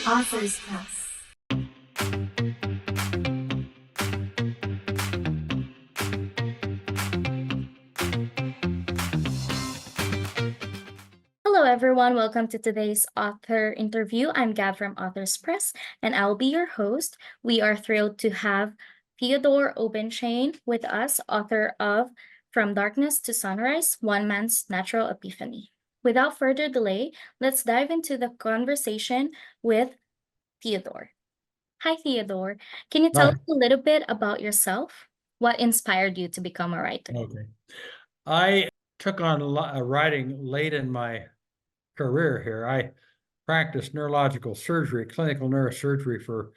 Author's House. Hello, everyone. Welcome to today's author interview. I'm Gab from Authors Press, and I'll be your host. We are thrilled to have Theodore Obenchain with us, author of From Darkness to Sunrise, One Man's Natural Epiphany. Without further delay, let's dive into the conversation with Theodore. Hi, Theodore. Can you tell Hi. us a little bit about yourself? What inspired you to become a writer? Okay. I took on writing late in my career here. I practiced neurological surgery, clinical neurosurgery for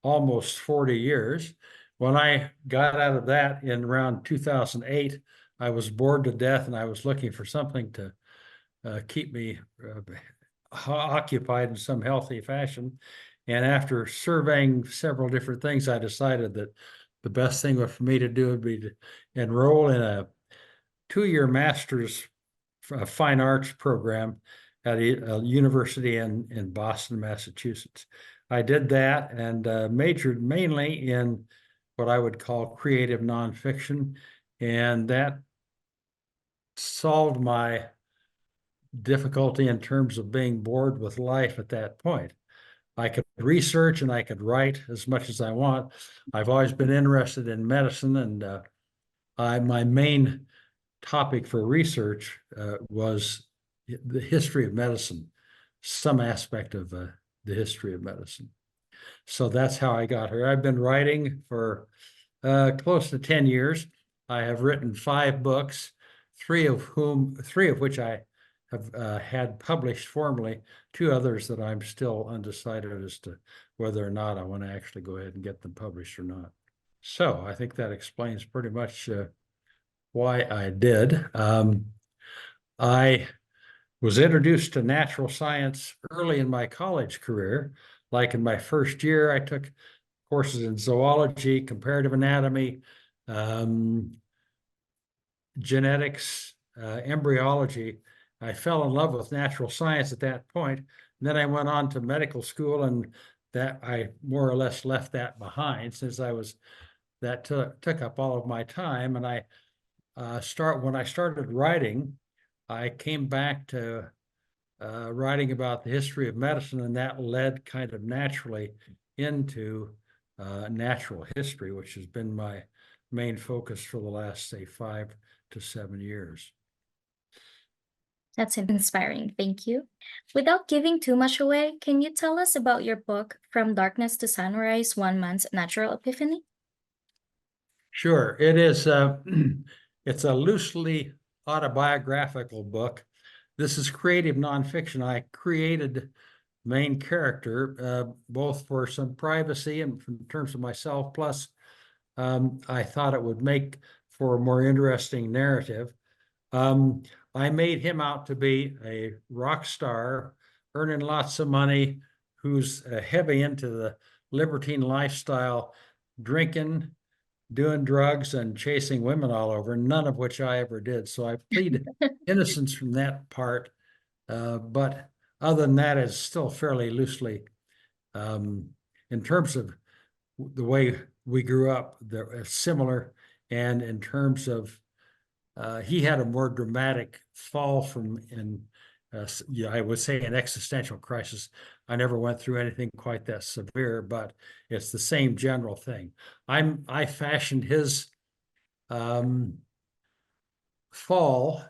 almost 40 years. When I got out of that in around 2008, I was bored to death and I was looking for something to keep me occupied in some healthy fashion. And after surveying several different things, I decided that the best thing for me to do would be to enroll in a 2-year master's fine arts program at a university in Boston, Massachusetts. I did that and majored mainly in what I would call creative nonfiction, and that solved my difficulty in terms of being bored with life at that point. I could research and I could write as much as I want. I've always been interested in medicine, and my main topic for research was the history of medicine, some aspect of the history of medicine. So that's how I got here. I've been writing for close to 10 years. I have written 5 books, three of which I have had published formally, 2 others that I'm still undecided as to whether or not I want to actually go ahead and get them published or not. So I think that explains pretty much why I did. I was introduced to natural science early in my college career. Like in my first year, I took courses in zoology, comparative anatomy, genetics, embryology. I fell in love with natural science at that point. And then I went on to medical school, and that I more or less left that behind since that took up all of my time. And when I started writing, I came back to writing about the history of medicine, and that led kind of naturally into natural history, which has been my main focus for the last, say, 5 to 7 years. That's inspiring. Thank you. Without giving too much away, can you tell us about your book, From Darkness to Sunrise, One Man's Natural Epiphany? Sure. It is. It's a loosely autobiographical book. This is creative nonfiction. I created main character, both for some privacy and in terms of myself. Plus, I thought it would make for a more interesting narrative. I made him out to be a rock star, earning lots of money, who's heavy into the libertine lifestyle, drinking, doing drugs, and chasing women all over, none of which I ever did. So I plead innocence from that part. But other than that, it's still fairly loosely. In terms of the way we grew up, they're similar. And in terms of, he had a more dramatic fall I would say an existential crisis. I never went through anything quite that severe, but it's the same general thing. I fashioned his fall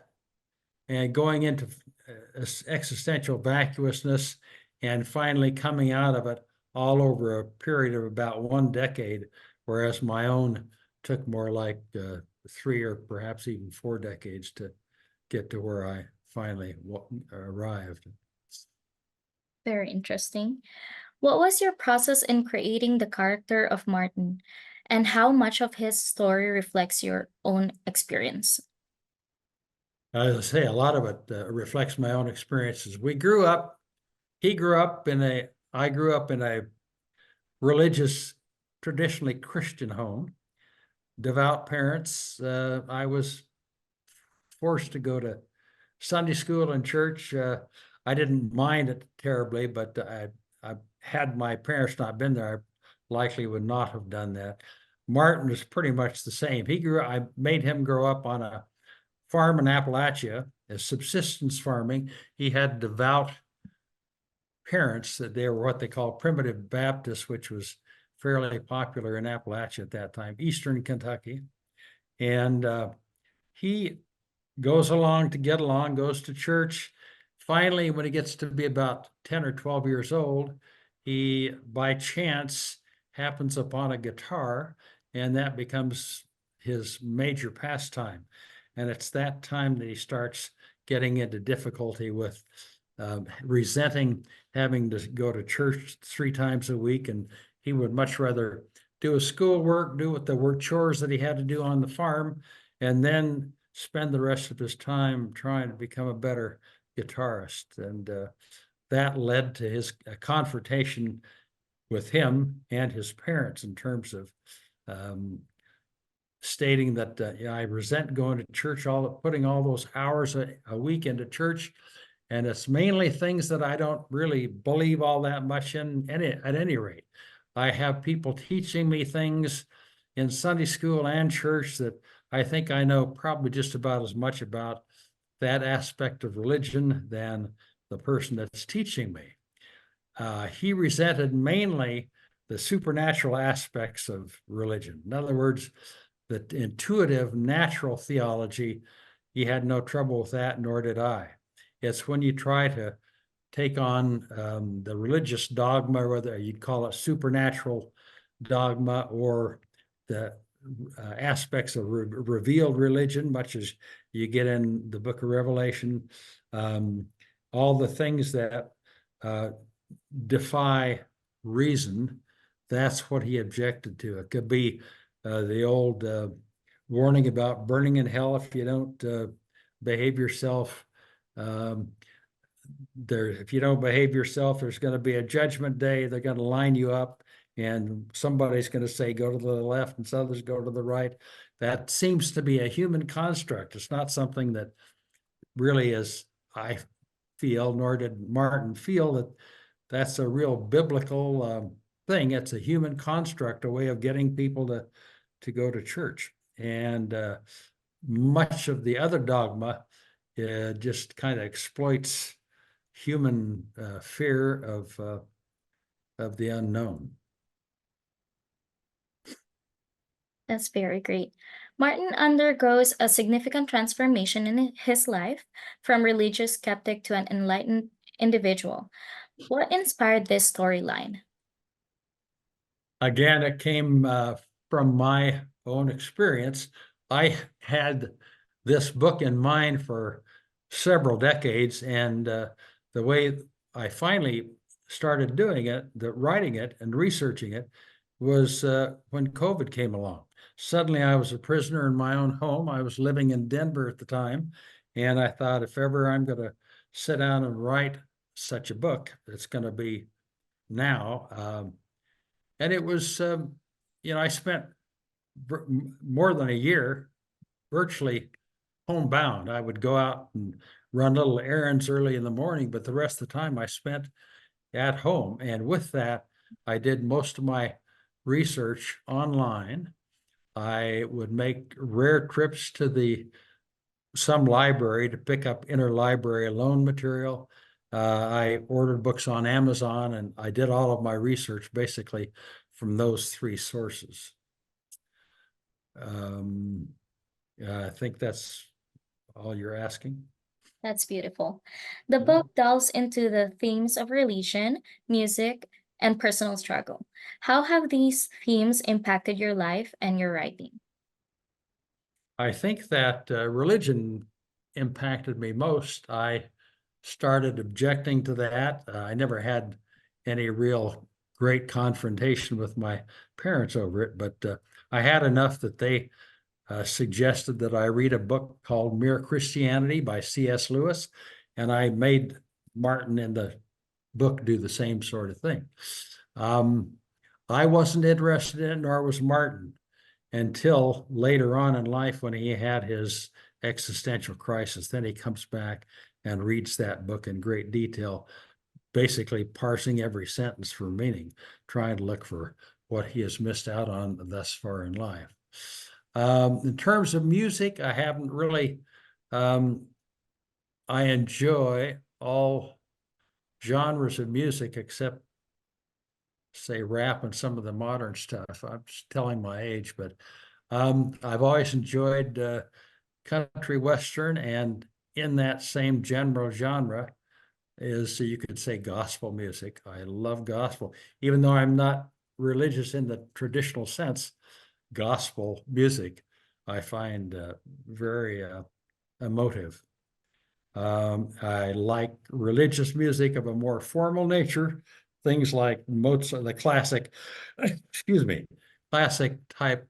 and going into existential vacuousness and finally coming out of it all over a period of about 1 decade, whereas my own took more like 3 or perhaps even 4 decades to get to where I finally arrived. Very interesting. What was your process in creating the character of Martin, and how much of his story reflects your own experience? As I say, a lot of it reflects my own experiences. He grew up I grew up in a religious, traditionally Christian home, devout parents. I was forced to go to Sunday school and church. I didn't mind it terribly, but I had my parents not been there, I likely would not have done that. Martin was pretty much the same. I made him grow up on a farm in Appalachia, as subsistence farming. He had devout parents that they were what they call primitive Baptists, which was fairly popular in Appalachia at that time, Eastern Kentucky. And he goes along to get along, goes to church. Finally, when he gets to be about 10 or 12 years old, he by chance happens upon a guitar, and that becomes his major pastime. And it's that time that he starts getting into difficulty with resenting having to go to church 3 times a week. And he would much rather do his schoolwork, do what the work chores that he had to do on the farm, and then spend the rest of his time trying to become a better guitarist. And that led to his confrontation with him and his parents in terms of stating that I resent going to church, putting all those hours a week into church. And it's mainly things that I don't really believe all that much in at any rate. I have people teaching me things in Sunday school and church that I think I know probably just about as much about that aspect of religion than the person that's teaching me. He resented mainly the supernatural aspects of religion. In other words, the intuitive, natural theology, he had no trouble with that, nor did I. It's when you try to take on the religious dogma, whether you'd call it supernatural dogma or the aspects of revealed religion, much as you get in the book of Revelation, all the things that defy reason, that's what he objected to. It could be the old warning about burning in hell if you don't behave yourself. If you don't behave yourself, there's going to be a judgment day. They're going to line you up, and somebody's going to say, go to the left, and others go to the right. That seems to be a human construct. It's not something that really is, I feel, nor did Martin feel, that that's a real biblical thing. It's a human construct, a way of getting people to go to church. And much of the other dogma just kind of exploits human fear of the unknown. That's very great. Martin undergoes a significant transformation in his life from religious skeptic to an enlightened individual. What inspired this storyline? Again, it came from my own experience. I had this book in mind for several decades, and the way I finally started doing it, writing it and researching it, was when COVID came along. Suddenly I was a prisoner in my own home. I was living in Denver at the time, and I thought, if ever I'm going to sit down and write such a book, it's going to be now. And it was, I spent more than a year virtually homebound. I would go out and run little errands early in the morning, but the rest of the time I spent at home. And with that, I did most of my research online. I would make rare trips to some library to pick up interlibrary loan material. I ordered books on Amazon, and I did all of my research basically from those 3 sources. I think that's all you're asking. That's beautiful. The book delves into the themes of religion, music, and personal struggle. How have these themes impacted your life and your writing? I think that religion impacted me most. I started objecting to that. I never had any real great confrontation with my parents over it, but I had enough that they suggested that I read a book called Mere Christianity by C.S. Lewis, and I made Martin in the book do the same sort of thing. I wasn't interested in it, nor was Martin, until later on in life when he had his existential crisis. Then he comes back and reads that book in great detail, basically parsing every sentence for meaning, trying to look for what he has missed out on thus far in life. In terms of music, I haven't really, I enjoy all genres of music except, say, rap and some of the modern stuff. I'm just telling my age, but I've always enjoyed country western, and in that same general genre is, so you could say, gospel music. I love gospel, even though I'm not religious in the traditional sense. Gospel music I find very emotive. I like religious music of a more formal nature, things like Mozart, the classic, excuse me, classic type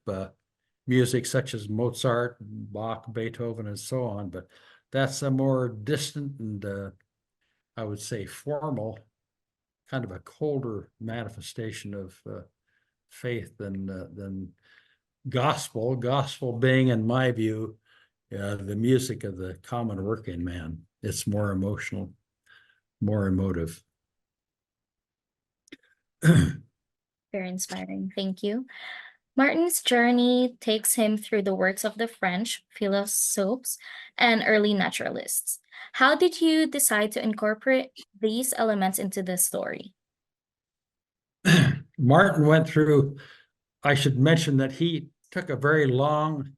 music such as Mozart, Bach, Beethoven, and so on. But that's a more distant and I would say formal, kind of a colder manifestation of faith than gospel. Gospel being, in my view, the music of the common working man. It's more emotional, more emotive. Very inspiring. Thank you. Martin's journey takes him through the works of the French philosophers and early naturalists. How did you decide to incorporate these elements into the story? Martin went through, I should mention that he took a very long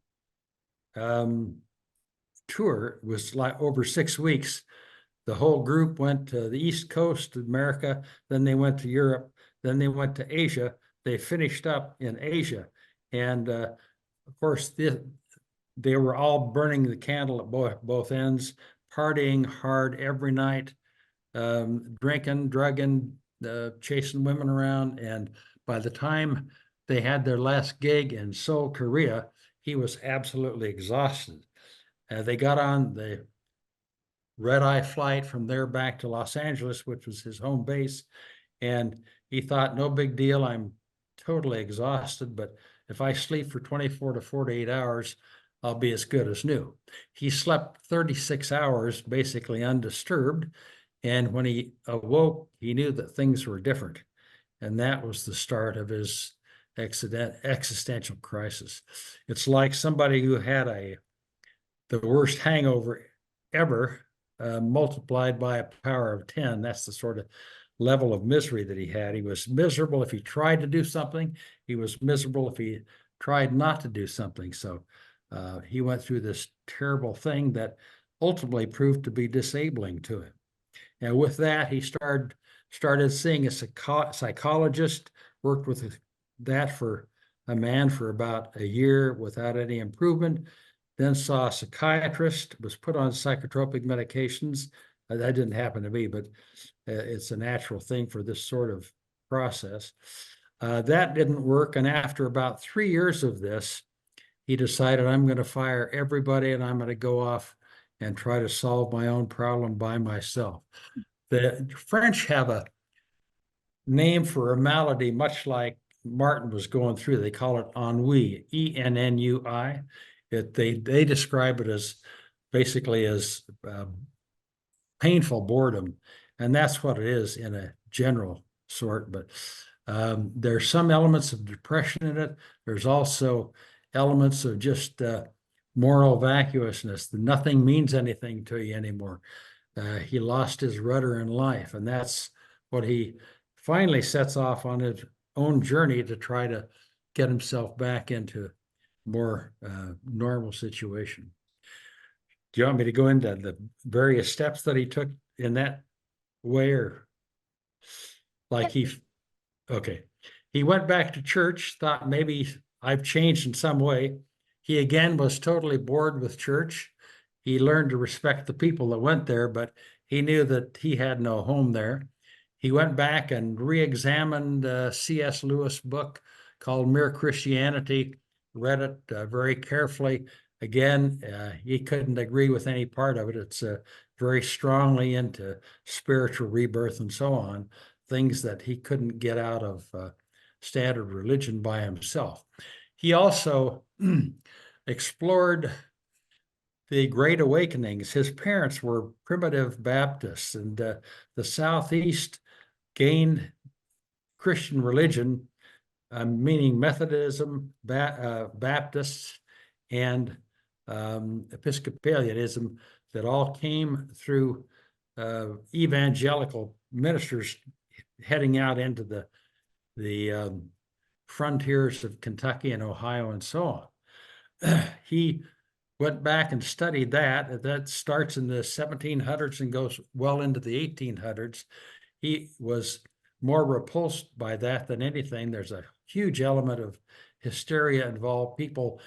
tour. It was like over 6 weeks. The whole group went to the East Coast of America, then they went to Europe, then they went to Asia. They finished up in Asia. And of course, they were all burning the candle at both ends, partying hard every night, drinking, drugging, chasing women around. And by the time they had their last gig in Seoul, Korea, he was absolutely exhausted. They got on the red-eye flight from there back to Los Angeles, which was his home base. And he thought, no big deal. I'm totally exhausted, but if I sleep for 24 to 48 hours, I'll be as good as new. He slept 36 hours, basically undisturbed. And when he awoke, he knew that things were different. And that was the start of his existential crisis. It's like somebody who had the worst hangover ever, multiplied by a power of 10. That's the sort of level of misery that he had. He was miserable if he tried to do something. He was miserable if he tried not to do something. So he went through this terrible thing that ultimately proved to be disabling to him. And with that, he started seeing a psychologist, worked with that for a man for about a year without any improvement, then saw a psychiatrist, was put on psychotropic medications. That didn't happen to me, but it's a natural thing for this sort of process. That didn't work. And after about 3 years of this, he decided, I'm going to fire everybody and I'm going to go off and try to solve my own problem by myself. The French have a name for a malady much like Martin was going through. They call it ennui, E-N-N-U-I. They describe it as basically as painful boredom, and that's what it is in a general sort. But there's some elements of depression in it. There's also elements of just moral vacuousness. Nothing means anything to you anymore. He lost his rudder in life, and that's what he finally sets off on his own journey to try to get himself back into more normal situation. Do you want me to go into the various steps that he took in that way, or like okay. He went back to church, thought maybe I've changed in some way. He again was totally bored with church. He learned to respect the people that went there, but he knew that he had no home there. He went back and re-examined C.S. Lewis' book called Mere Christianity, read it very carefully. Again, he couldn't agree with any part of it. It's very strongly into spiritual rebirth and so on, things that he couldn't get out of standard religion by himself. He also explored the Great Awakenings. His parents were primitive Baptists, and the Southeast gained Christian religion, meaning Methodism, Baptists, and Episcopalianism, that all came through evangelical ministers heading out into the frontiers of Kentucky and Ohio and so on. He went back and studied that. That starts in the 1700s and goes well into the 1800s. He was more repulsed by that than anything. There's a huge element of hysteria involved, people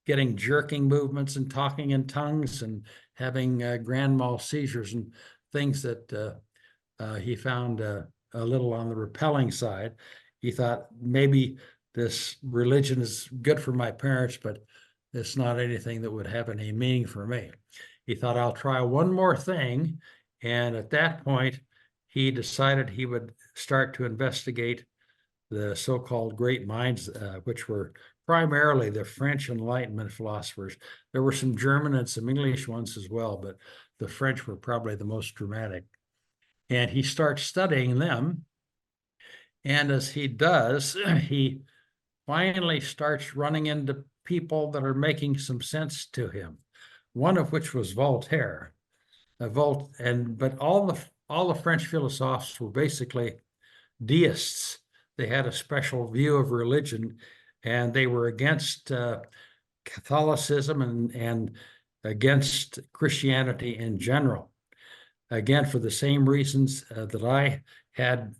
getting jerking movements and talking in tongues and having grand mal seizures and things that he found a little on the repelling side. He thought, maybe this religion is good for my parents, but it's not anything that would have any meaning for me. He thought, I'll try one more thing. And at that point, he decided he would start to investigate the so-called great minds, which were primarily the French Enlightenment philosophers. There were some German and some English ones as well, but the French were probably the most dramatic. And he starts studying them. And as he does, he finally starts running into people that are making some sense to him, one of which was Voltaire. But all the French philosophers were basically deists. They had a special view of religion, and they were against Catholicism and against Christianity in general. Again, for the same reasons that I had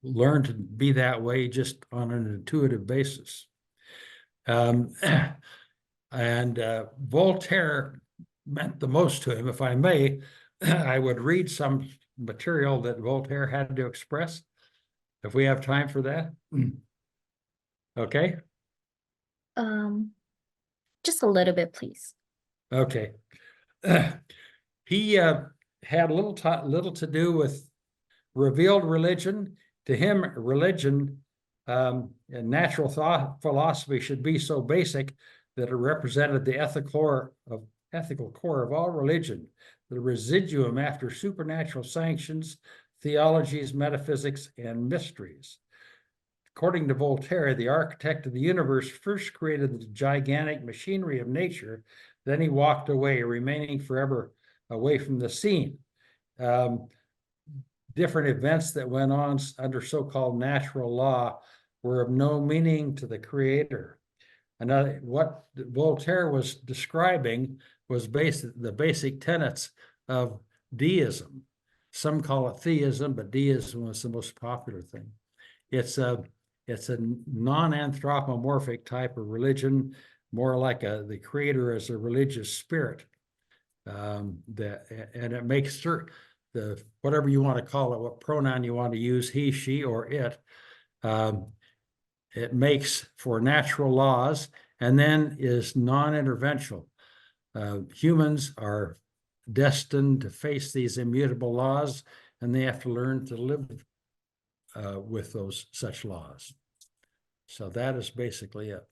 learned to be that way, just on an intuitive basis. And Voltaire meant the most to him. If I may, I would read some material that Voltaire had to express, if we have time for that. Okay. Just a little bit, please. Okay. He had little to do with revealed religion. To him, religion and natural thought philosophy should be so basic that it represented the ethical core of all religion, the residuum after supernatural sanctions, theologies, metaphysics, and mysteries. According to Voltaire, the architect of the universe first created the gigantic machinery of nature, then he walked away, remaining forever away from the scene. Different events that went on under so-called natural law were of no meaning to the creator. And what Voltaire was describing was the basic tenets of deism. Some call it theism, but deism was the most popular thing. It's a non-anthropomorphic type of religion, more like the creator as a religious spirit. And it makes certain whatever you want to call it, what pronoun you want to use, he, she, or it, it makes for natural laws and then is non-interventional. Humans are destined to face these immutable laws, and they have to learn to live with such laws. So that is basically it.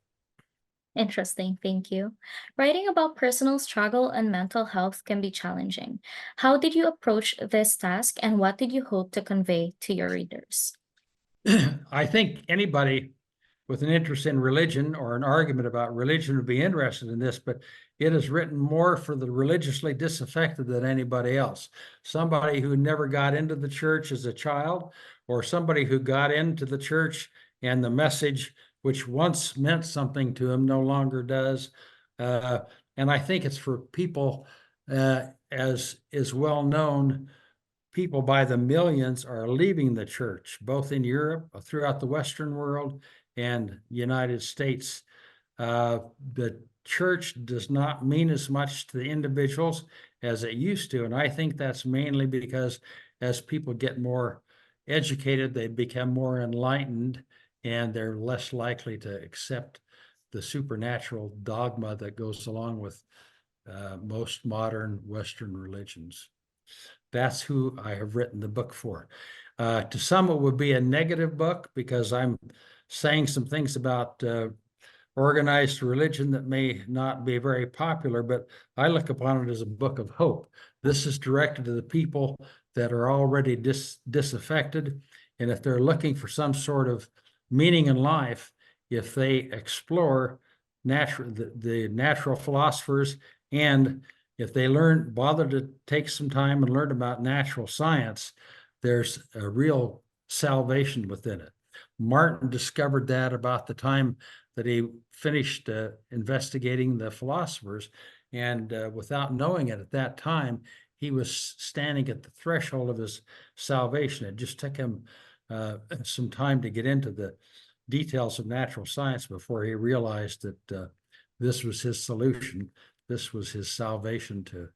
Interesting, thank you. Writing about personal struggle and mental health can be challenging. How did you approach this task, and what did you hope to convey to your readers? I think anybody with an interest in religion or an argument about religion would be interested in this, but it is written more for the religiously disaffected than anybody else. Somebody who never got into the church as a child, or somebody who got into the church and the message, which once meant something to him, no longer does. And I think it's for people, as is well known, people by the millions are leaving the church, both in Europe, throughout the Western world, and United States. The church does not mean as much to the individuals as it used to. And I think that's mainly because as people get more educated, they become more enlightened, and they're less likely to accept the supernatural dogma that goes along with most modern Western religions. That's who I have written the book for. To some, it would be a negative book because I'm saying some things about organized religion that may not be very popular, but I look upon it as a book of hope. This is directed to the people that are already disaffected. And if they're looking for some sort of meaning in life, if they explore the natural philosophers, and if they bother to take some time and learn about natural science, there's a real salvation within it. Martin discovered that about the time that he finished investigating the philosophers. And without knowing it at that time, he was standing at the threshold of his salvation. It just took him some time to get into the details of natural science before he realized that this was his solution. This was his salvation to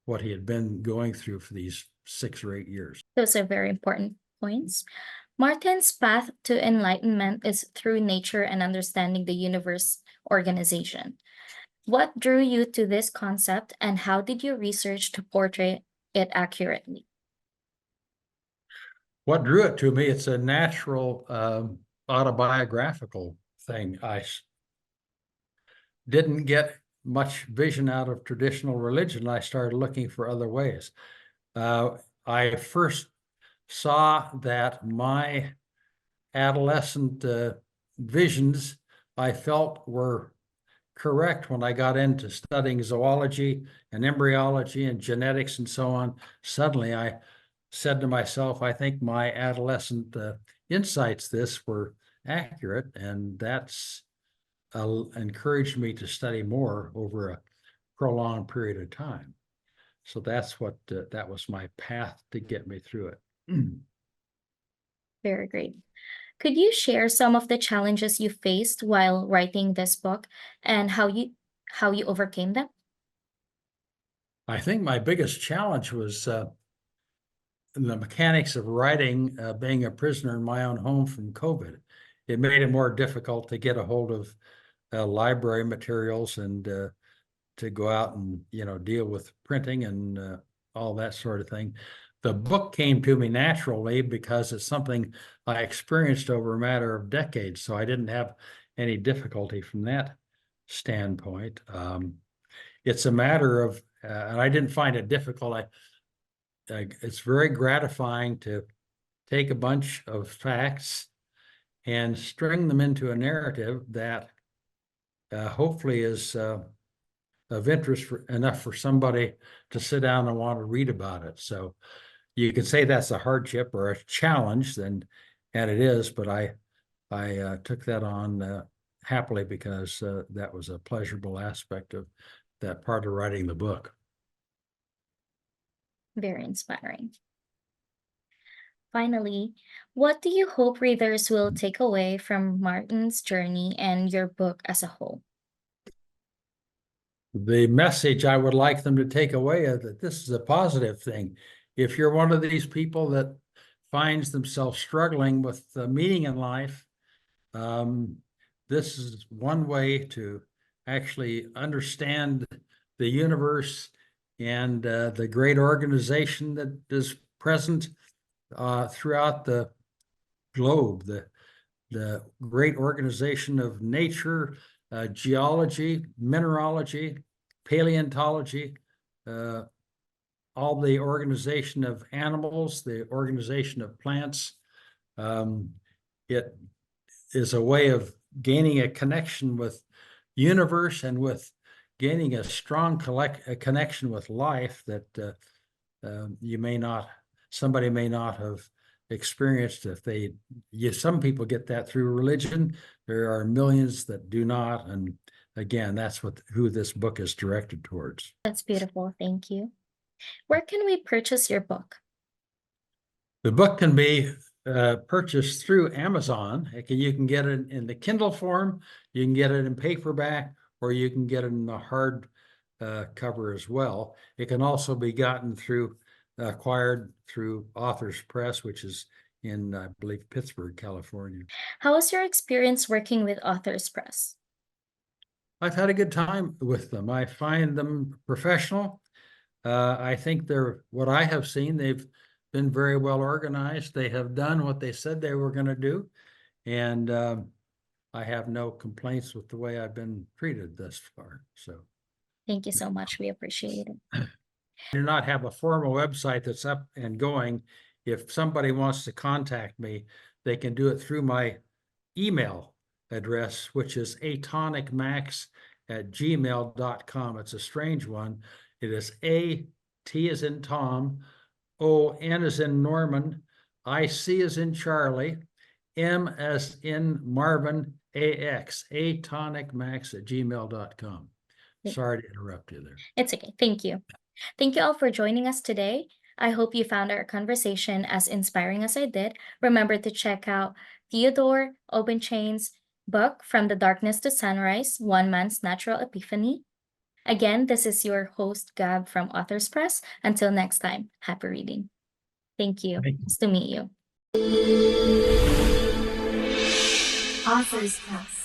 what he had been going through for these 6 or 8 years. Those are very important points. Martin's path to enlightenment is through nature and understanding the universe organization. What drew you to this concept, and how did you research to portray it accurately? What drew it to me, it's a natural autobiographical thing. I didn't get much vision out of traditional religion. I started looking for other ways. I first saw that my adolescent visions, I felt, were correct when I got into studying zoology and embryology and genetics and so on. Suddenly I said to myself, I think my adolescent insights this were accurate, and that's encouraged me to study more over a prolonged period of time. So that's what that was my path to get me through it. Very great. Could you share some of the challenges you faced while writing this book and how you overcame them? I think my biggest challenge was the mechanics of writing, being a prisoner in my own home from COVID. It made it more difficult to get a hold of library materials and to go out and deal with printing and all that sort of thing. The book came to me naturally because it's something I experienced over a matter of decades, so I didn't have any difficulty from that standpoint. It's a matter of, and I didn't find it difficult. It's very gratifying to take a bunch of facts and string them into a narrative that hopefully is of interest enough for somebody to sit down and want to read about it. So you could say that's a hardship or a challenge, and it is, but I took that on happily because that was a pleasurable aspect of that part of writing the book. Very inspiring. Finally, what do you hope readers will take away from Martin's journey and your book as a whole? The message I would like them to take away is that this is a positive thing. If you're one of these people that finds themselves struggling with the meaning in life, this is one way to actually understand the universe and the great organization that is present throughout the globe, the great organization of nature, geology, mineralogy, paleontology, all the organization of animals, the organization of plants. It is a way of gaining a connection with universe and with gaining a strong connection with life that somebody may not have experienced if some people get that through religion. There are millions that do not, and again, that's who this book is directed towards. That's beautiful. Thank you. Where can we purchase your book? The book can be purchased through Amazon. You can get it in the Kindle form, you can get it in paperback, or you can get it in the hard cover as well. It can also be acquired through Authors Press, which is in, I believe, Pittsburgh, California. How was your experience working with Authors Press? I've had a good time with them. I find them professional. I think what I have seen, they've been very well organized. They have done what they said they were going to do. And I have no complaints with the way I've been treated thus far. So Thank you so much. We appreciate it. I do not have a formal website that's up and going. If somebody wants to contact me, they can do it through my email address, which is atonicmax@gmail.com. It's a strange one. It is A-T as in Tom, O-N as in Norman, I-C as in Charlie, M as in Marvin, A-X, atonicmax@gmail.com. Sorry to interrupt you there. It's okay. Thank you. Thank you all for joining us today. I hope you found our conversation as inspiring as I did. Remember to check out Theodore Obenchain's book, From the Darkness to Sunrise, One Man's Natural Epiphany. Again, this is your host, Gab from Authors Press. Until next time, happy reading. Thank you. Thank you. Nice to meet you. Authors Press.